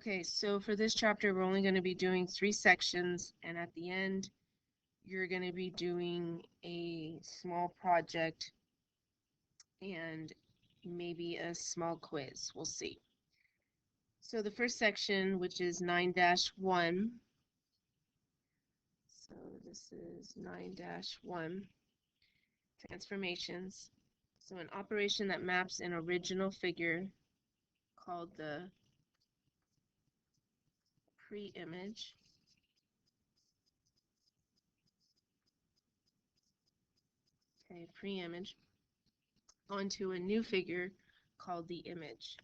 Okay, so for this chapter, we're only going to be doing 3 sections, and at the end, you're going to be doing a small project and maybe a small quiz. We'll see. So the first section, which is 9-1, so this is 9-1, transformations. So an operation that maps an original figure called the pre-image pre-image onto a new figure called the image.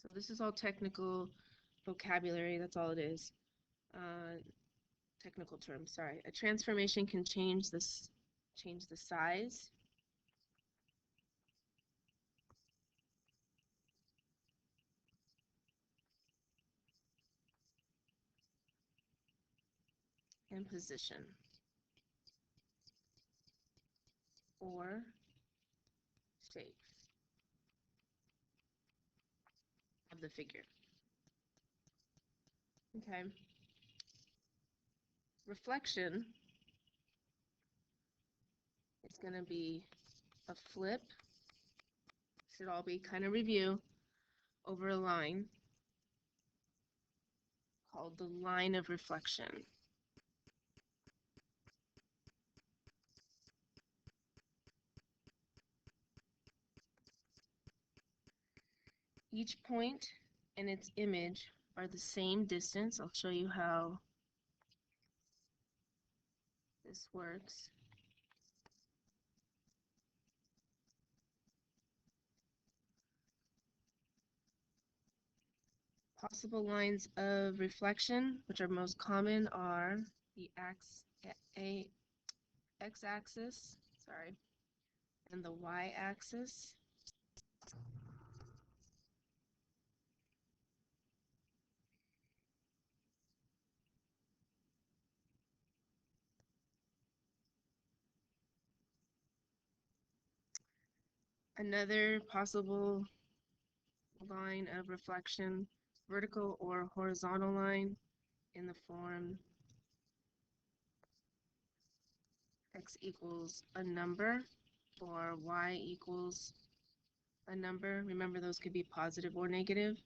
So this is all technical vocabulary, that's all it is. Technical terms, sorry. A transformation can change the size, and position, or shape of the figure. Okay. Reflection is going to be a flip, should all be kind of review, over a line called the line of reflection. Each point and its image are the same distance. I'll show you how this works. Possible lines of reflection, which are most common, are the x-axis, and the y-axis. Another possible line of reflection, vertical or horizontal line, in the form x equals a number or y equals a number. Remember, those could be positive or negative.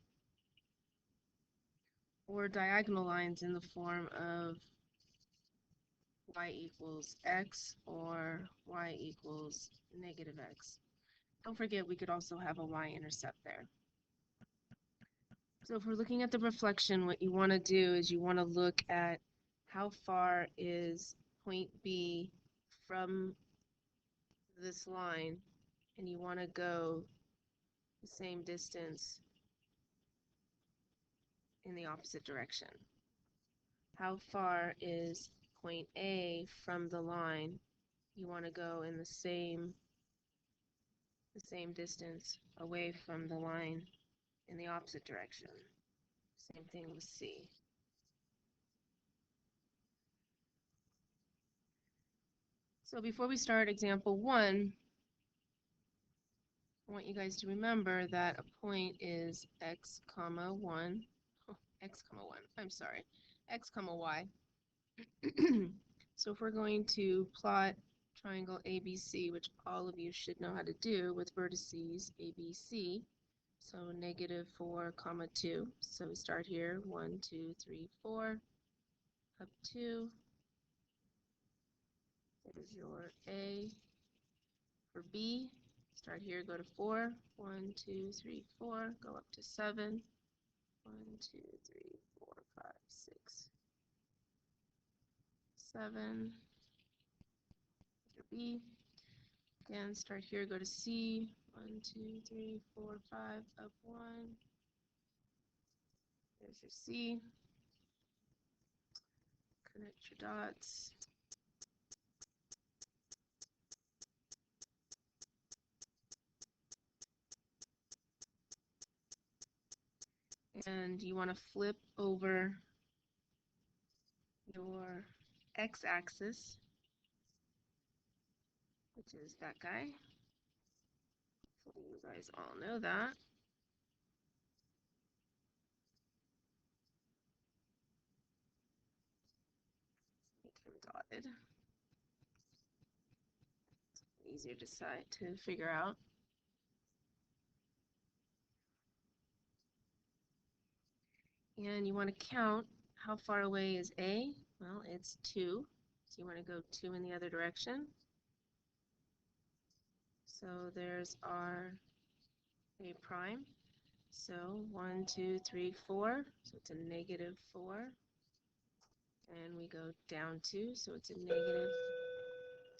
Or diagonal lines in the form of y equals x or y equals negative x. Don't forget, we could also have a y-intercept there. So if we're looking at the reflection, what you want to do is you want to look at how far is point B from this line, and you want to go the same distance in the opposite direction. How far is point A from the line? You want to go in the same distance away from the line in the opposite direction. Same thing with C. So before we start example 1, I want you guys to remember that a point is x comma 1, x comma 1, I'm sorry, x comma y. So if we're going to plot triangle ABC, which all of you should know how to do with vertices ABC, so -4, comma 2. So we start here, 1, 2, 3, 4, up 2. There's your A. For B, start here, go to 4, 1, 2, 3, 4, go up to 7, 1, 2, 3, 4, 5, 6, 7. Your B. Again, start here, go to C, 1, 2, 3, 4, 5, up 1. There's your C. Connect your dots. And you want to flip over your x-axis, which is that guy. Hopefully you guys all know that. dotted. Easier to figure out. And you want to count how far away is A? Well, it's 2. So you want to go 2 in the other direction. So there's our A prime. So 1, 2, 3, 4. So it's a negative 4. And we go down 2. So it's a negative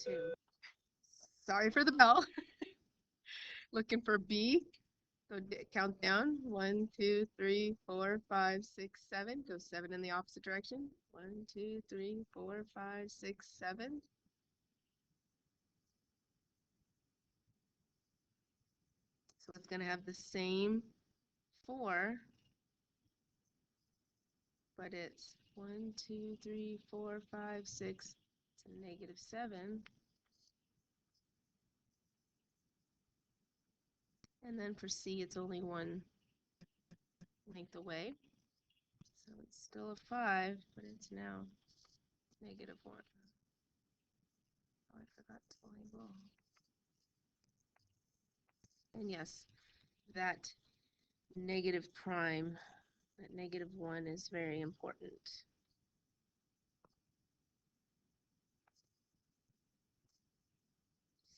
2. Sorry for the bell. Looking for B. So count down. 1, 2, 3, 4, 5, 6, 7. Go 7 in the opposite direction. 1, 2, 3, 4, 5, 6, 7. So it's going to have the same 4, but it's 1, 2, 3, 4, 5, 6. It's a negative 7. And then for C, it's only 1 length away. So it's still a 5, but it's now negative 1. Oh, I forgot to label. And yes, that negative prime, that negative 1 is very important.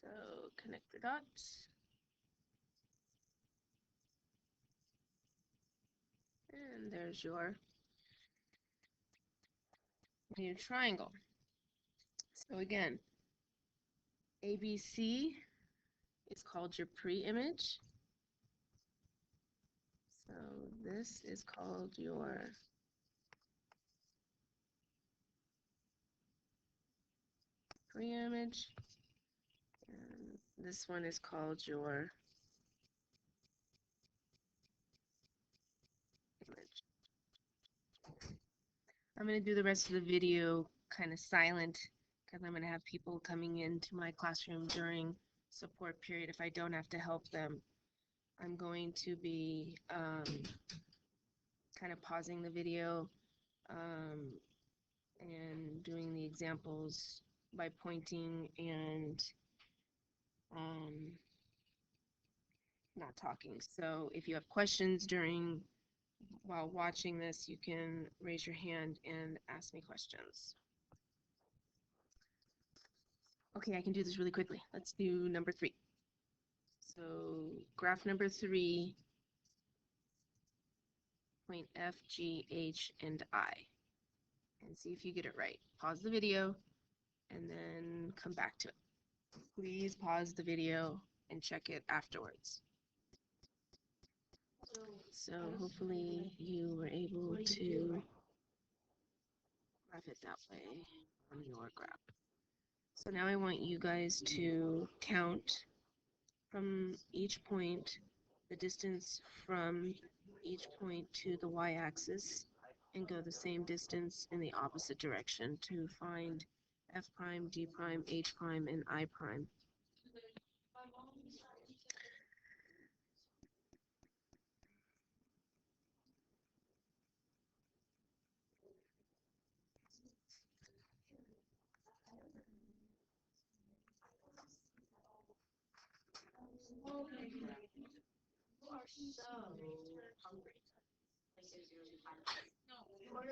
So connect the dots. And there's your new triangle. So again, ABC is called your pre-image. So this is called your pre-image. And this one is called your image. I'm going to do the rest of the video kind of silent because I'm going to have people coming into my classroom during support period if I don't have to help them. I'm going to be kind of pausing the video and doing the examples by pointing and not talking. So if you have questions while watching this, you can raise your hand and ask me questions. Okay, I can do this really quickly. Let's do number 3. So graph number 3, point F, G, H, and I. And see if you get it right. Pause the video and then come back to it. Please pause the video and check it afterwards. So hopefully you were able to graph it that way on your graph. So now I want you guys to count from each point, the distance from each point to the y-axis, and go the same distance in the opposite direction to find F prime, G prime, H prime, and I prime. You are so hungry. What do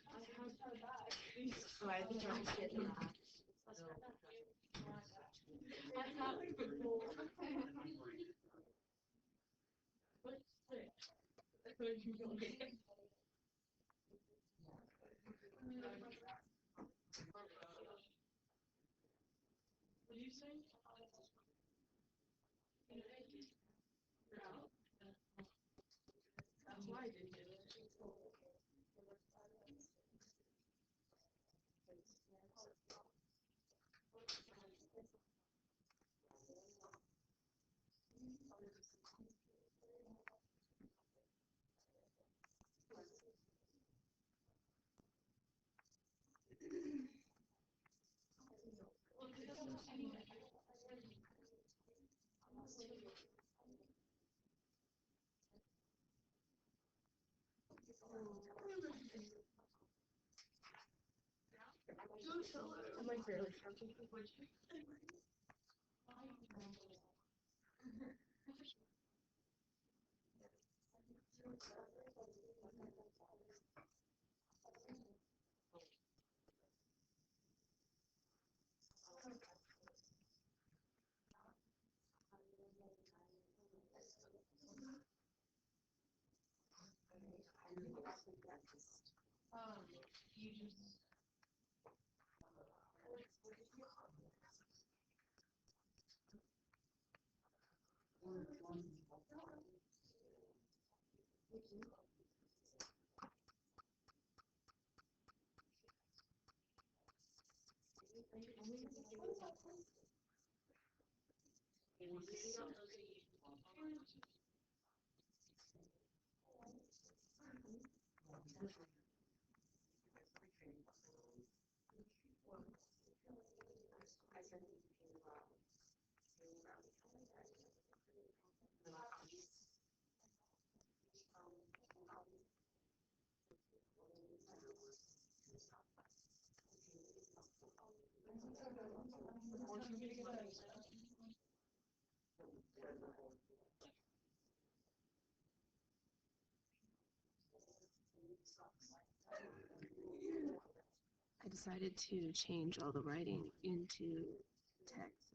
you say? That's why I didn't get it. I'm like barely talking. I decided to change all the writing into text.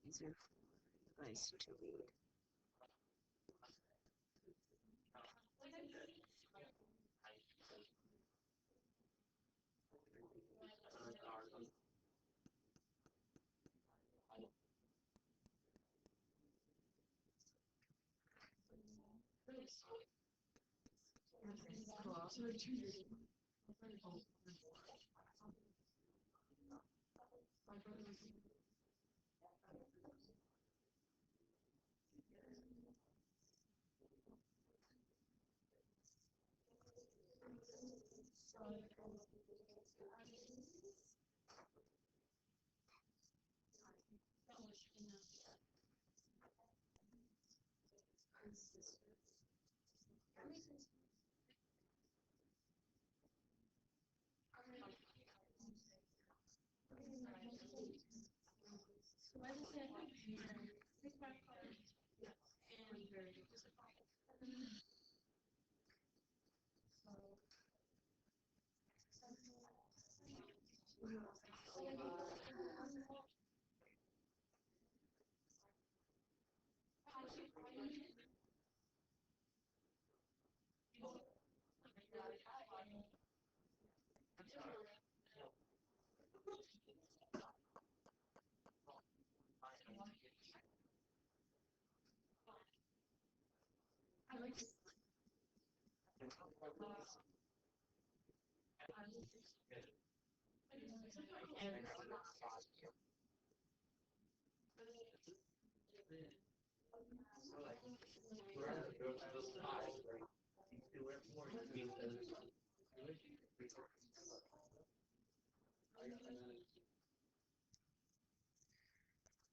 It's easier for you guys to read.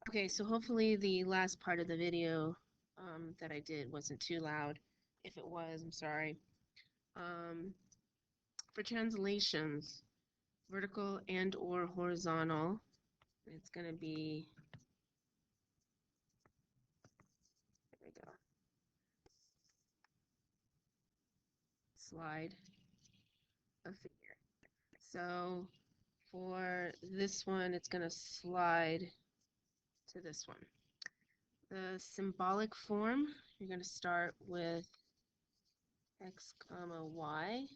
Okay, so hopefully the last part of the video that I did wasn't too loud. If it was, I'm sorry. For translations, vertical and or horizontal, it's going to be, there we go, slide a figure. So for this one, it's going to slide to this one. The symbolic form, you're going to start with x comma y,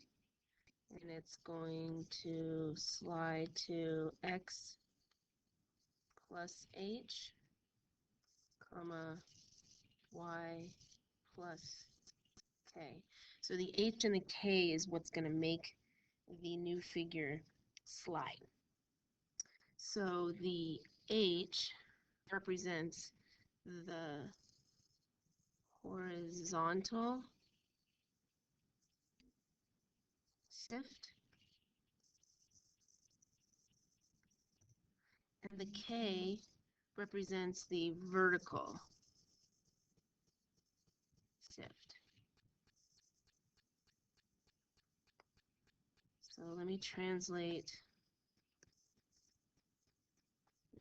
and it's going to slide to x plus h comma y plus k. So the h and the k is what's going to make the new figure slide. So the h represents the horizontal shift, and the k represents the vertical shift. So let me translate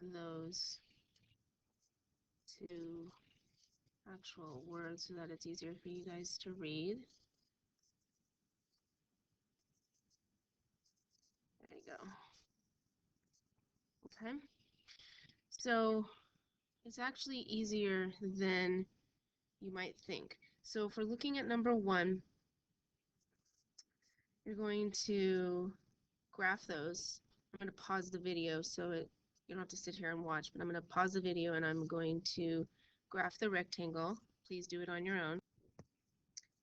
those to actual words so that it's easier for you guys to read. There you go. Okay. So it's actually easier than you might think. So if we're looking at number 1, you're going to graph those. I'm going to pause the video so you don't have to sit here and watch, but I'm going to pause the video and I'm going to graph the rectangle. Please do it on your own.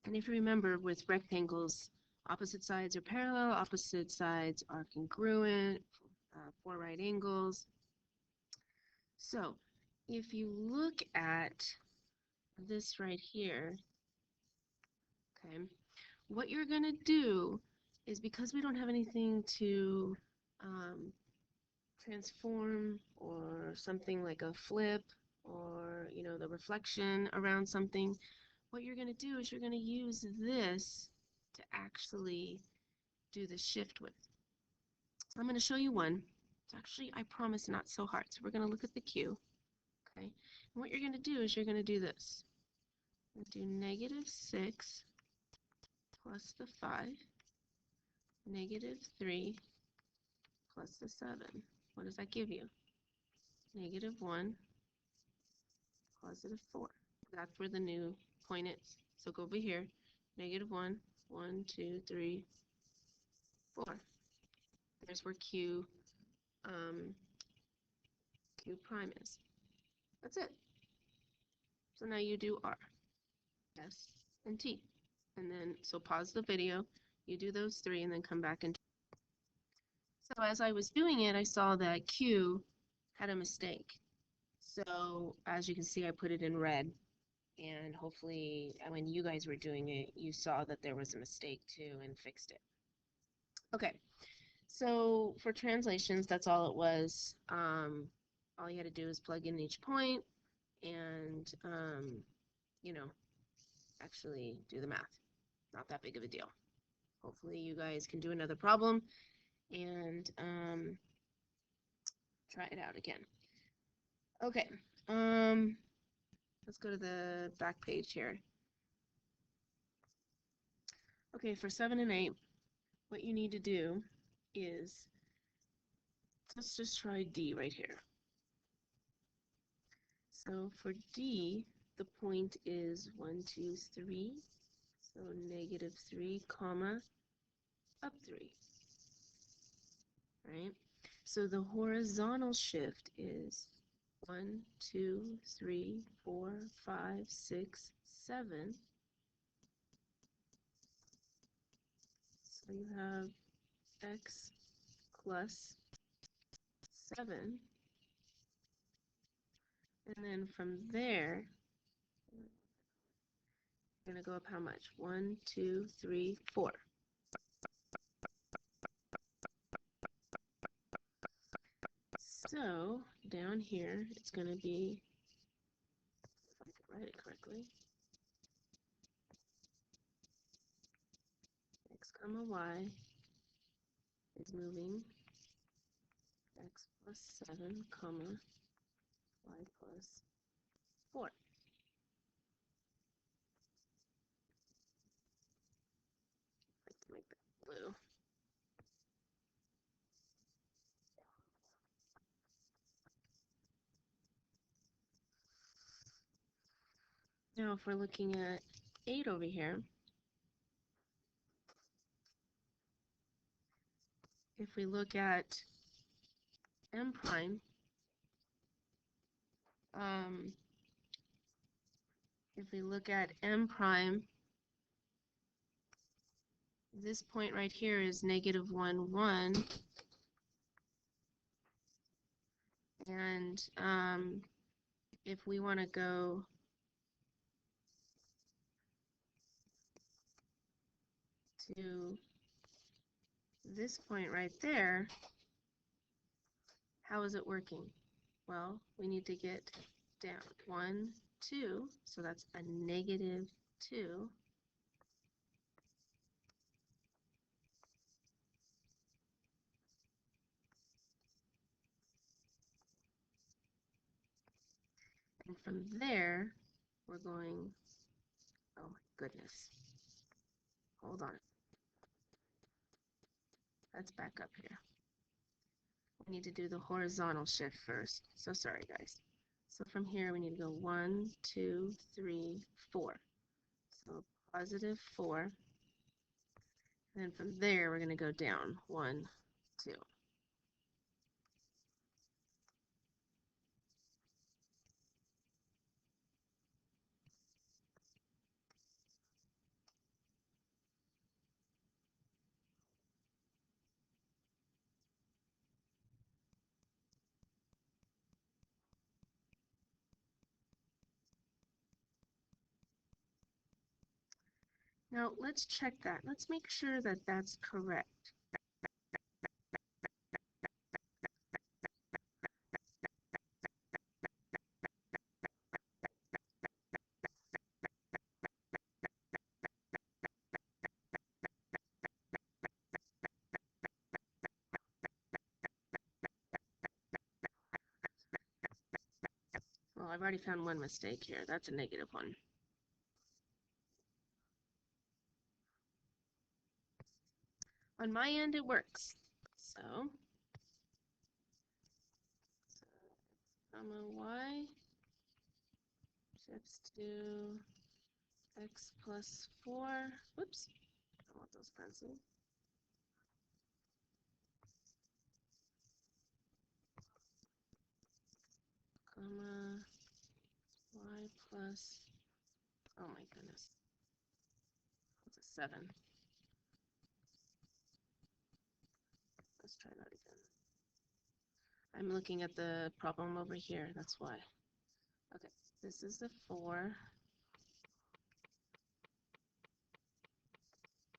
And if you remember, with rectangles, opposite sides are parallel, opposite sides are congruent, 4 right angles. So if you look at this right here, okay, what you're going to do is, because we don't have anything to transform or something like a flip or, you know, the reflection around something, what you're going to do is you're going to use this to actually do the shift with. So I'm going to show you one. It's actually, I promise, not so hard. So we're going to look at the cue. Okay. And what you're going to do is you're going to do this. Do -6 plus the 5, -3 plus the 7. What does that give you? -1, +4. That's where the new point is. So go over here. -1, 1, 2, 3, 4. There's where Q prime is. That's it. So now you do R, S, and T. And then, so pause the video, you do those 3, and then come back and. So as I was doing it, I saw that Q had a mistake. So as you can see, I put it in red. And hopefully, when you guys were doing it, you saw that there was a mistake too and fixed it. Okay, so for translations, that's all it was. All you had to do is plug in each point and, you know, actually do the math. Not that big of a deal. Hopefully you guys can do another problem and try it out again. Okay, let's go to the back page here. Okay, for 7 and 8, what you need to do is, let's just try D right here. So for D, the point is 1, 2, 3. So -3, comma, up 3. Right? So the horizontal shift is 1, 2, 3, 4, 5, 6, 7. So you have x plus 7. And then from there, you're going to go up how much? 1, 2, 3, 4. So down here, it's going to be, if I can write it correctly, x comma y is moving x plus 7, comma, y plus 4. I can make that blue. Now if we're looking at 8 over here, if we look at m prime, if we look at m prime, this point right here is -1, 1. And if we want to go to this point right there, how is it working? Well, we need to get down 1, 2, so that's a -2. from there, we're going, oh my goodness. Hold on. Let's back up here. We need to do the horizontal shift first. So sorry, guys. So from here, we need to go 1, 2, 3, 4. So positive 4. And then from there, we're going to go down 1, 2. Now let's check that. Let's make sure that that's correct. Well, I've already found one mistake here. That's a negative one. On my end, it works. So, comma y shifts to x plus 4. Whoops, I don't want those pencils. Comma y plus, oh my goodness, it's a 7. Let's try that again. I'm looking at the problem over here, that's why. Okay, this is the 4.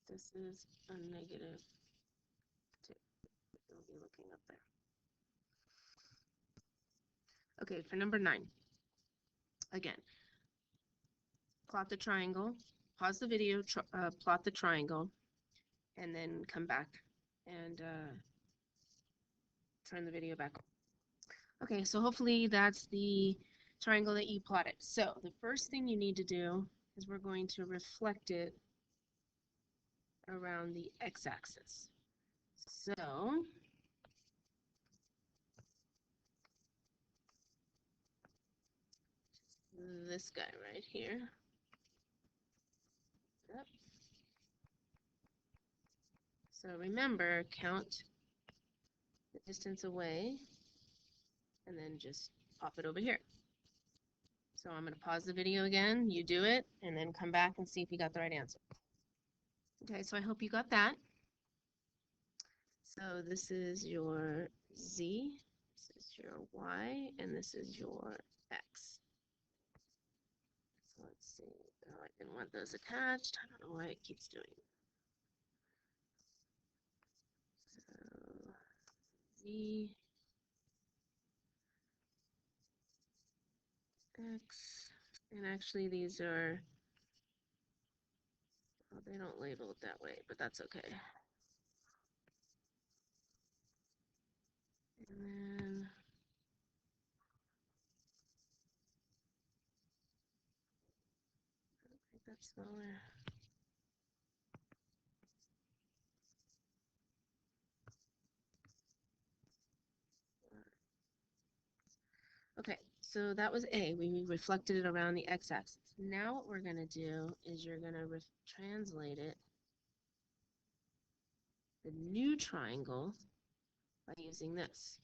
This is a negative 2. You'll be looking up there. Okay, for number 9. Again, plot the triangle, pause the video, plot the triangle, and then come back and turn the video back on. Okay, so hopefully that's the triangle that you plotted. So the first thing you need to do is we're going to reflect it around the x-axis. So this guy right here. Yep. So remember, count the distance away and then just pop it over here. So I'm going to pause the video again, you do it, and then come back and see if you got the right answer. Okay, so I hope you got that. So this is your z, this is your y, and this is your x. So let's see. Oh, I didn't want those attached. I don't know why it keeps doing it. So z, x, and actually these are, well, they don't label it that way, but that's okay. And then make that smaller. Okay, so that was A. We reflected it around the x-axis. Now what we're going to do is you're going to translate it, the new triangle, by using this.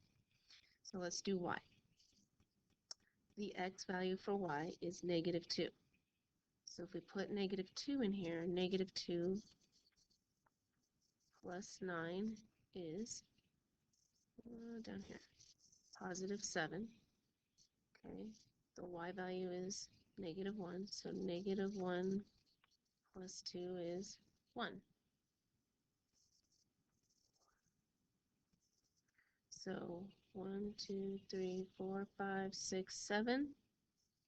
So let's do y. The x value for y is negative 2. So if we put negative 2 in here, negative 2 plus 9 is, down here, positive 7. Okay, the y value is negative 1, so negative 1 plus 2 is 1. So 1, 2, 3, 4, 5, 6, 7,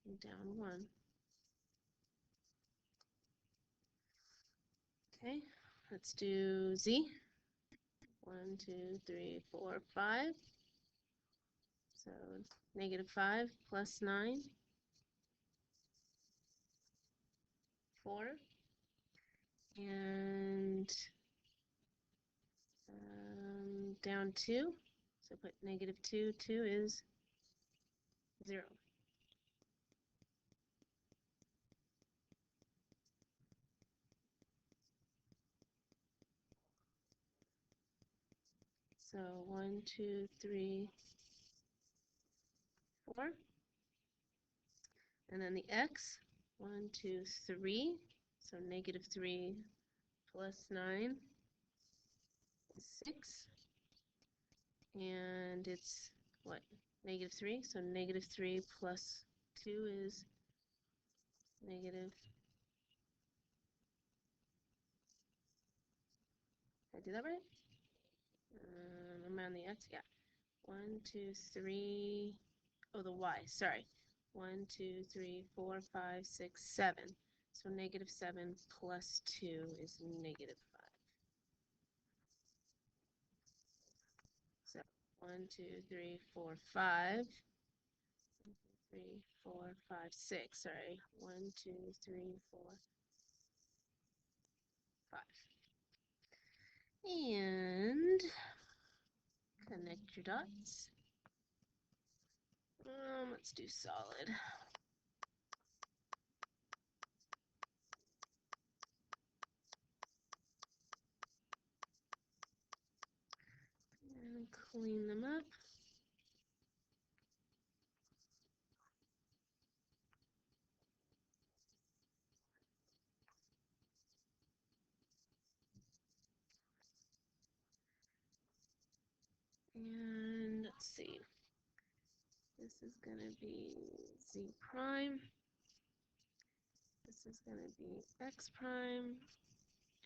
and down 1. Okay, let's do z. 1, 2, 3, 4, 5. So negative 5 plus 9 4. And down 2. So put negative 2. 2 is 0. So 1, 2, 3, 4. And then the x, 1, 2, 3. So negative 3 plus 9 is 6. And it's what? Negative 3. So negative 3 plus 2 is negative. Did I do that right? I'm on the x, yeah. 1, 2, 3. Oh, the y, sorry. 1, 2, 3, 4, 5, 6, 7. So negative 7 plus 2 is negative 5. So 1, 2, 3, 4, 5. 1, 2, 3, 4, 5, 6. Sorry. 1, 2, 3, 4, 5. And connect your dots. Let's do solid. And clean them up. And let's see. This is going to be z prime. This is going to be x prime.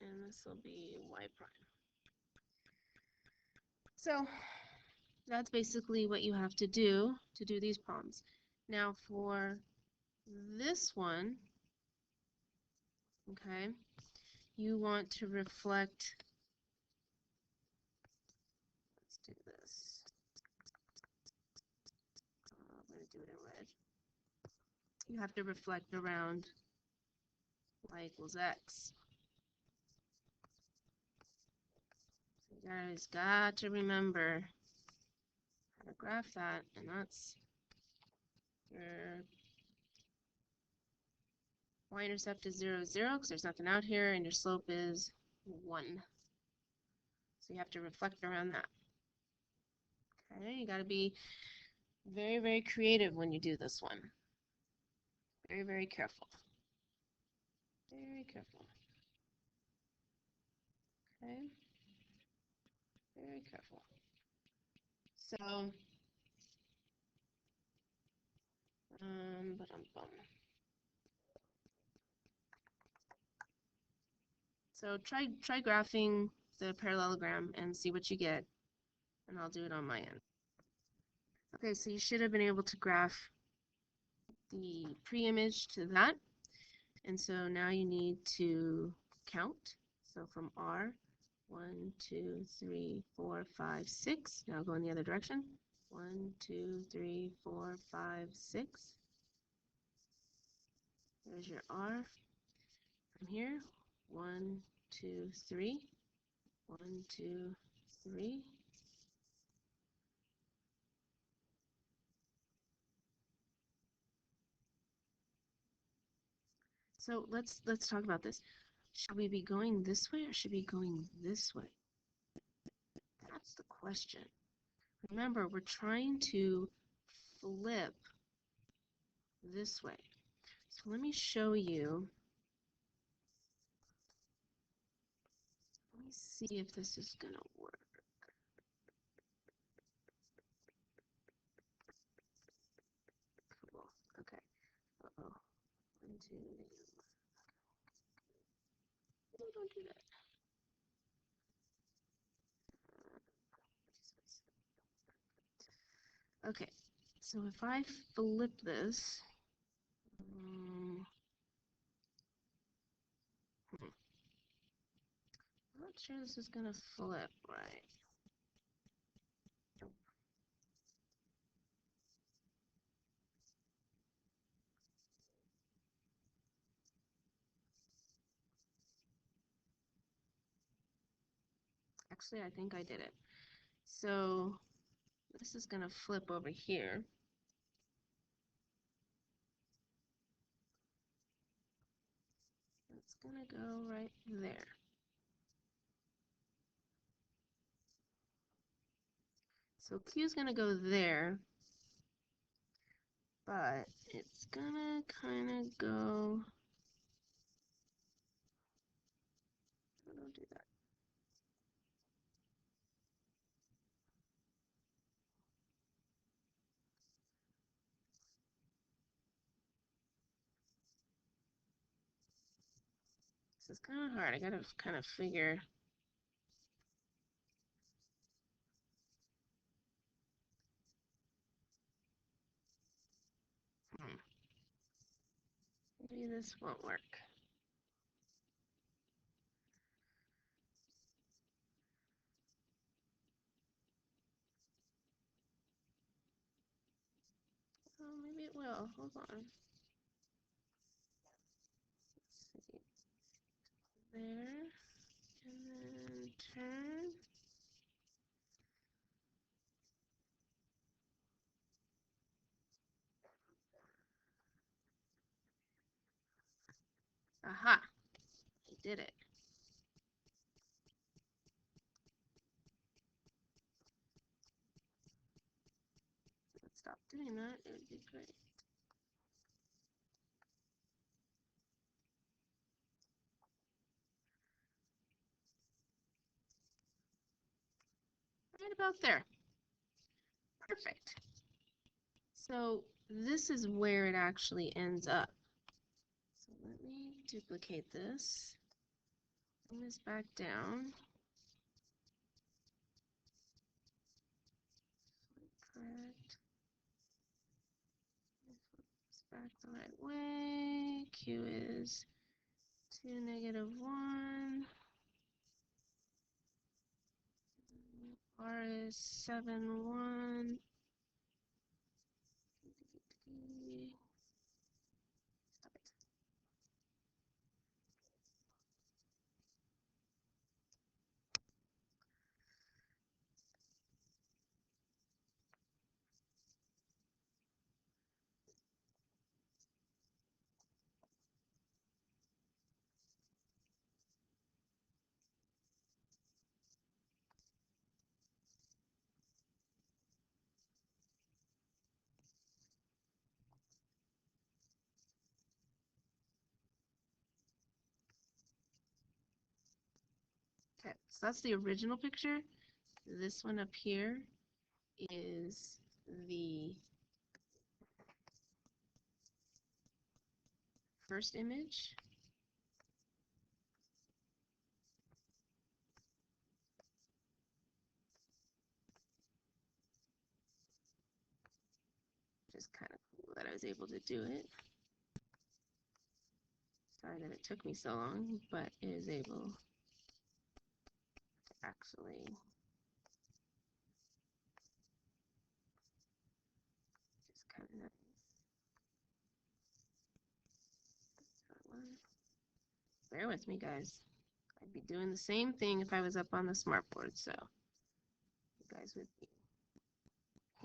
And this will be y prime. So that's basically what you have to do these problems. Now for this one, okay, you want to reflect, let's do this. I'm going to do it in red. You have to reflect around y equals x. So you guys got to remember how to graph that, and that's your y-intercept is 0, 0, because there's nothing out here, and your slope is 1. So you have to reflect around that. Okay, you got to be very, very creative when you do this one. Very, very careful. Very careful. Okay. Very careful. So, So try graphing the parallelogram and see what you get, and I'll do it on my end. Okay, so you should have been able to graph the pre-image to that, and so now you need to count. So from R, 1, 2, 3, 4, 5, 6. Now go in the other direction. 1, 2, 3, 4, 5, 6. There's your R. From here, 1, 2, 3. 1, 2, 3. So let's talk about this. Should we be going this way or should we be going this way? That's the question. Remember, we're trying to flip this way. So let me show you. Let me see if this is going to work. Cool. Okay. Uh-oh. 1, 2, no, don't do that. Okay. So if I flip this, I'm not sure this is going to flip right. Actually, I think I did it. So this is going to flip over here. It's going to go right there. So Q is going to go there, but it's going to kind of go, don't do that. This is kind of hard. I got to kind of figure. Maybe this won't work. Oh, maybe it will. Hold on. Let's see. There. And then turn. Aha. I did it. Let's stop doing that. It would be great. Right about there. Perfect. So this is where it actually ends up. So let me duplicate this. Bring this back down. Correct. Flip this back the right way. Q is 2, -1. R is 7, 1. Stop it. Okay, so that's the original picture. This one up here is the first image. Just kind of cool that I was able to do it. Sorry that it took me so long, but it is able to actually just kind of nice. Bear with me, guys. I'd be doing the same thing if I was up on the smartboard, so you guys would be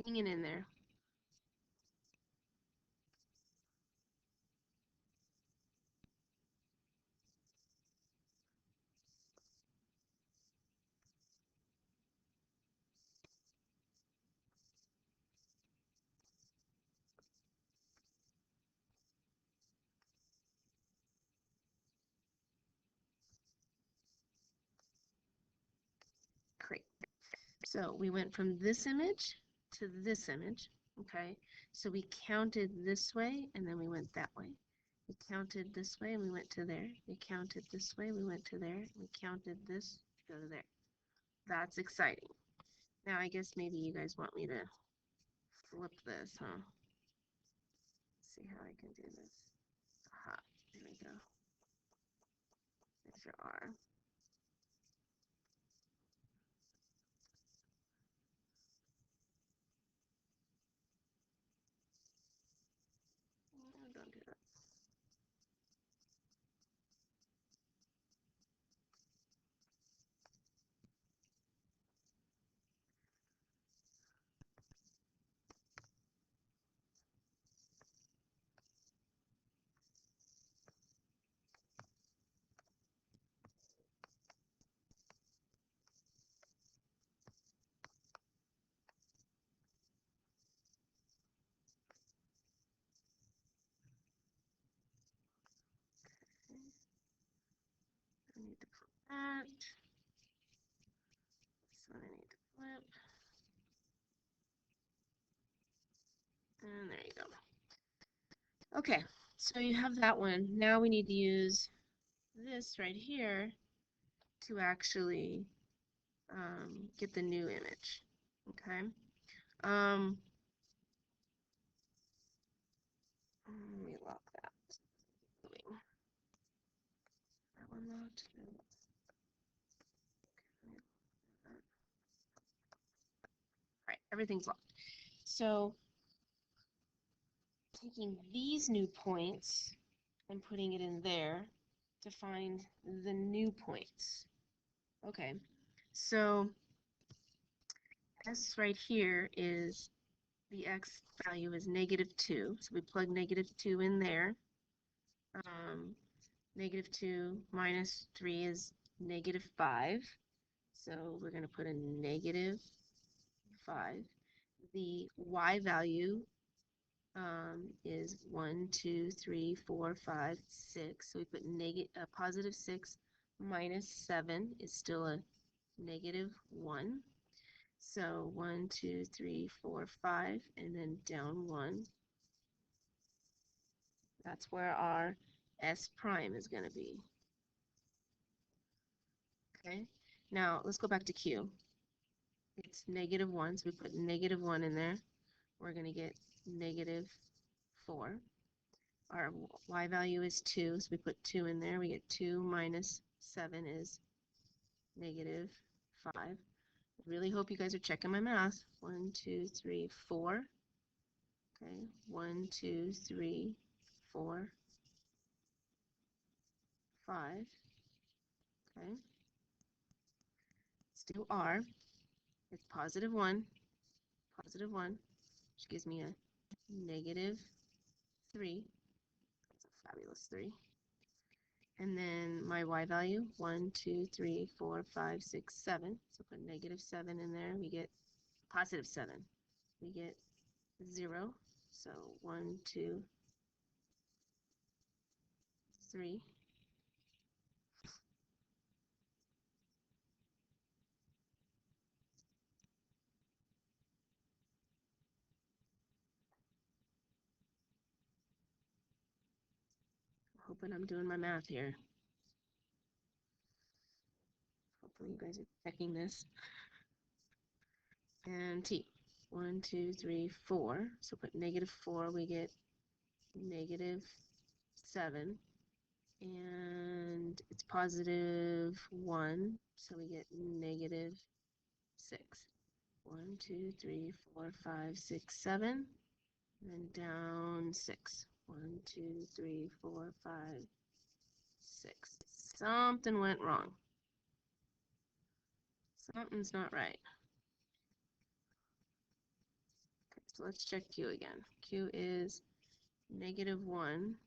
hanging in there. Great. So we went from this image to this image, okay? So we counted this way and then we went that way. We counted this way and we went to there. We counted this way, we went to there. We counted this to go to there. That's exciting. Now I guess maybe you guys want me to flip this, huh? Let's see how I can do this. Aha, there we go. There's your R. Oh, don't do that. that. This one I need to flip. And there you go. Okay, so you have that one. Now we need to use this right here to actually get the new image. Okay. Let me lock that. That one locked. All right, everything's locked. So taking these new points and putting it in there to find the new points. Okay, so S right here is the X value is -2. So we plug -2 in there. -2 minus 3 is -5. So we're going to put a -5. The Y value is 1, 2, 3, 4, 5, 6. So we put +6 minus 7 is still a -1. So 1, 2, 3, 4, 5, and then down 1. That's where our S prime is going to be. Okay, now let's go back to Q. It's -1, so we put -1 in there. We're going to get -4. Our Y value is 2, so we put 2 in there. We get 2 minus 7 is -5. I really hope you guys are checking my math. 1, 2, 3, 4. Okay, 1, 2, 3, 4, 5. Okay, let's do R. It's +1, which gives me a -3. That's a fabulous 3. And then my Y value, 1, 2, 3, 4, 5, 6, 7. So put -7 in there. We get +7. We get 0. So 1, 2, 3. Hoping I'm doing my math here. Hopefully you guys are checking this. And T, 1, 2, 3, 4. So put -4, we get -7. And it's +1, so we get -6. 1, 2, 3, 4, 5, 6, 7. And then down 6. 1, 2, 3, 4, 5, 6. Something went wrong. Something's not right. Okay, so let's check Q again. Q is -1.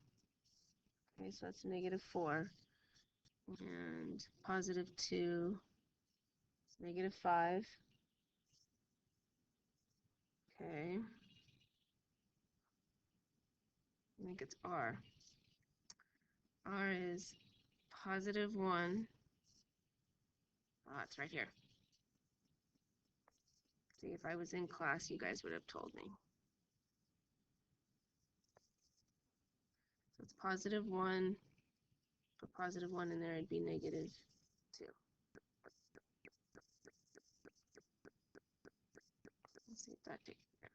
Okay, so that's -4. And +2, -5. Okay. I think it's R. R is +1. It's right here. See, if I was in class, you guys would have told me. So it's +1. Put +1 in there, it'd be -2. Let's see if that takes care.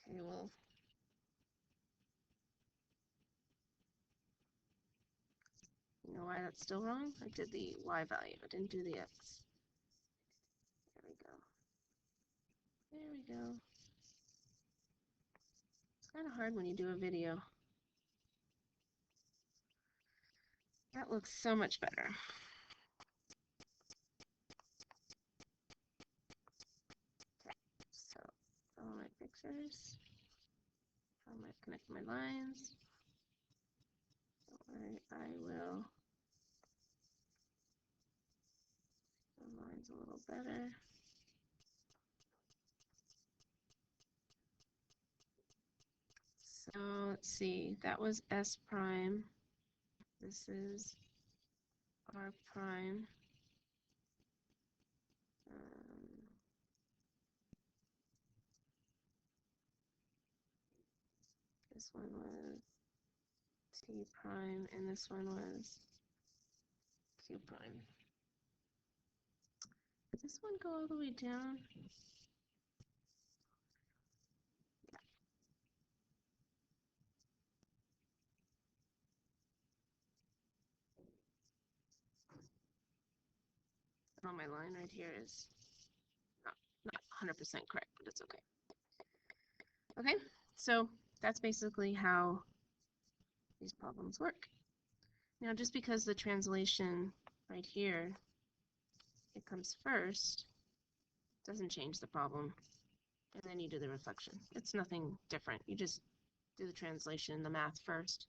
Okay, well, you know why that's still wrong? I did the Y value, I didn't do the X. There we go. There we go. It's kind of hard when you do a video. That looks so much better. Okay, so all my pictures. I'm going to connect my lines. Don't worry, I will. The lines a little better. So let's see, that was S prime. This is R prime. This one was T prime, and this one was Q prime. Does this one go all the way down? Yeah. Oh, my line right here is not 100% correct, but it's okay. Okay, so that's basically how these problems work. Now, just because the translation right here, it comes first, doesn't change the problem. And then you do the reflection. It's nothing different. You just do the translation, the math first,